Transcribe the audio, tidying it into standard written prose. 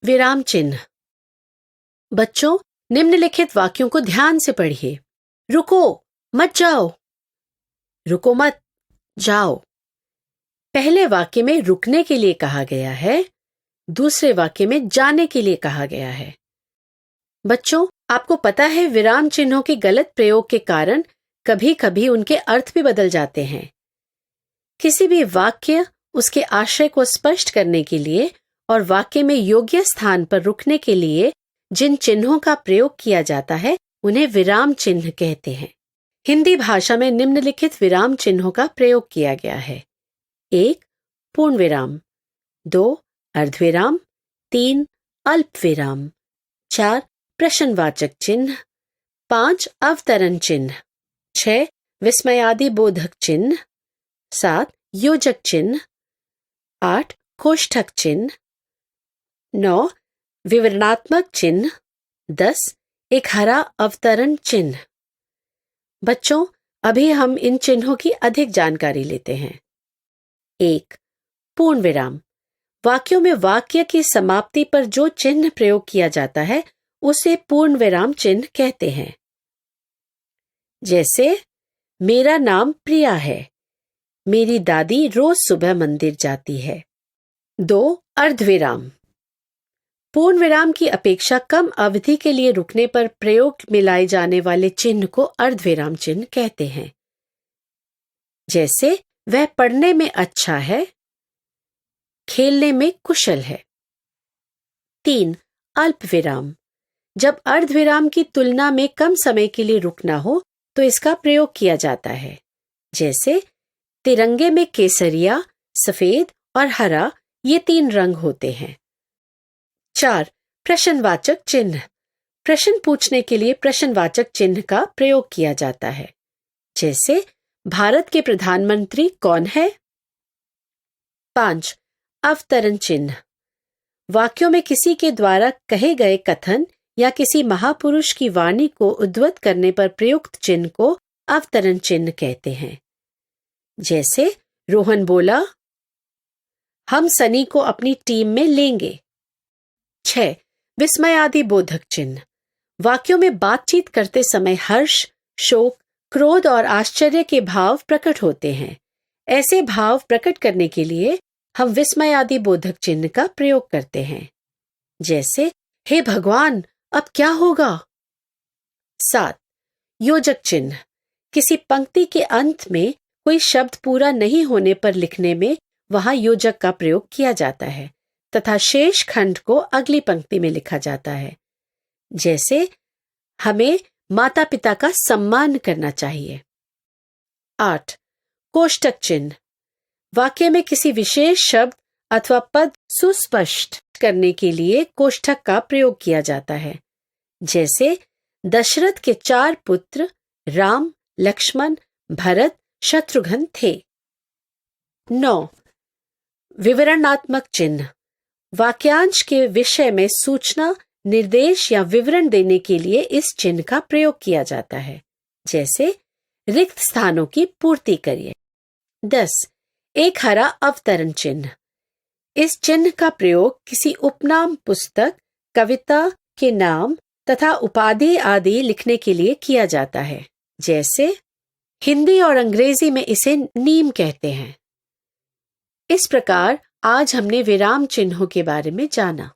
विराम चिन्ह। बच्चों, निम्नलिखित वाक्यों को ध्यान से पढ़िए। रुको, मत जाओ। रुको मत, जाओ। पहले वाक्य में रुकने के लिए कहा गया है, दूसरे वाक्य में जाने के लिए कहा गया है। बच्चों, आपको पता है विराम चिन्हों के गलत प्रयोग के कारण कभी कभी उनके अर्थ भी बदल जाते हैं। किसी भी वाक्य उसके आशय को स्पष्ट करने के लिए और वाक्य में योग्य स्थान पर रुकने के लिए जिन चिन्हों का प्रयोग किया जाता है उन्हें विराम चिन्ह कहते हैं। हिंदी भाषा में निम्नलिखित विराम चिन्हों का प्रयोग किया गया है। 1. पूर्ण विराम, 2. अर्धविराम, 3. अल्प विराम, 4. प्रश्नवाचक चिन्ह, 5. अवतरण चिन्ह, 6. विस्मयादि बोधक चिन्ह, 7. योजक चिन्ह, 8. कोष्ठक चिन्ह, 9. विवरणात्मक चिन्ह, 10. एक हरा अवतरण चिन्ह। बच्चों, अभी हम इन चिन्हों की अधिक जानकारी लेते हैं। 1. पूर्ण विराम। वाक्यों में वाक्य की समाप्ति पर जो चिन्ह प्रयोग किया जाता है उसे पूर्ण विराम चिन्ह कहते हैं। जैसे मेरा नाम प्रिया है, मेरी दादी रोज सुबह मंदिर जाती है। 2. अर्धविराम। पूर्ण विराम की अपेक्षा कम अवधि के लिए रुकने पर प्रयोग में लाए जाने वाले चिन्ह को अर्धविराम चिन्ह कहते हैं। जैसे वह पढ़ने में अच्छा है, खेलने में कुशल है। 3. अल्प विराम। जब अर्धविराम की तुलना में कम समय के लिए रुकना हो तो इसका प्रयोग किया जाता है। जैसे तिरंगे में केसरिया, सफेद और हरा ये 3 रंग होते हैं। 4. प्रश्नवाचक चिन्ह। प्रश्न पूछने के लिए प्रश्नवाचक चिन्ह का प्रयोग किया जाता है। जैसे भारत के प्रधानमंत्री कौन है? 5. अवतरण चिन्ह। वाक्यों में किसी के द्वारा कहे गए कथन या किसी महापुरुष की वाणी को उद्धृत करने पर प्रयुक्त चिन्ह को अवतरण चिन्ह कहते हैं। जैसे रोहन बोला, हम सनी को अपनी टीम में लेंगे। 6. विस्मयादि बोधक चिन्ह। वाक्यों में बातचीत करते समय हर्ष, शोक, क्रोध और आश्चर्य के भाव प्रकट होते हैं। ऐसे भाव प्रकट करने के लिए हम विस्मयादि बोधक चिन्ह का प्रयोग करते हैं। जैसे हे भगवान, अब क्या होगा? 7. योजक चिन्ह। किसी पंक्ति के अंत में कोई शब्द पूरा नहीं होने पर लिखने में वहां योजक का प्रयोग किया जाता है तथा शेष खंड को अगली पंक्ति में लिखा जाता है। जैसे हमें माता पिता का सम्मान करना चाहिए। 8. कोष्ठक चिन्ह। वाक्य में किसी विशेष शब्द अथवा पद सुस्पष्ट करने के लिए कोष्ठक का प्रयोग किया जाता है। जैसे दशरथ के 4 पुत्र राम, लक्ष्मण, भरत, शत्रुघ्न थे। 9. विवरणात्मक चिन्ह। वाक्यांश के विषय में सूचना, निर्देश या विवरण देने के लिए इस चिन्ह का प्रयोग किया जाता है। जैसे रिक्त स्थानों की पूर्ति करिए। 10. एक हरा अवतरण चिन्ह। इस चिन्ह का प्रयोग किसी उपनाम, पुस्तक, कविता के नाम तथा उपाधि आदि लिखने के लिए किया जाता है। जैसे हिंदी और अंग्रेजी में इसे नीम कहते हैं। इस प्रकार आज हमने विराम चिन्हों के बारे में जाना।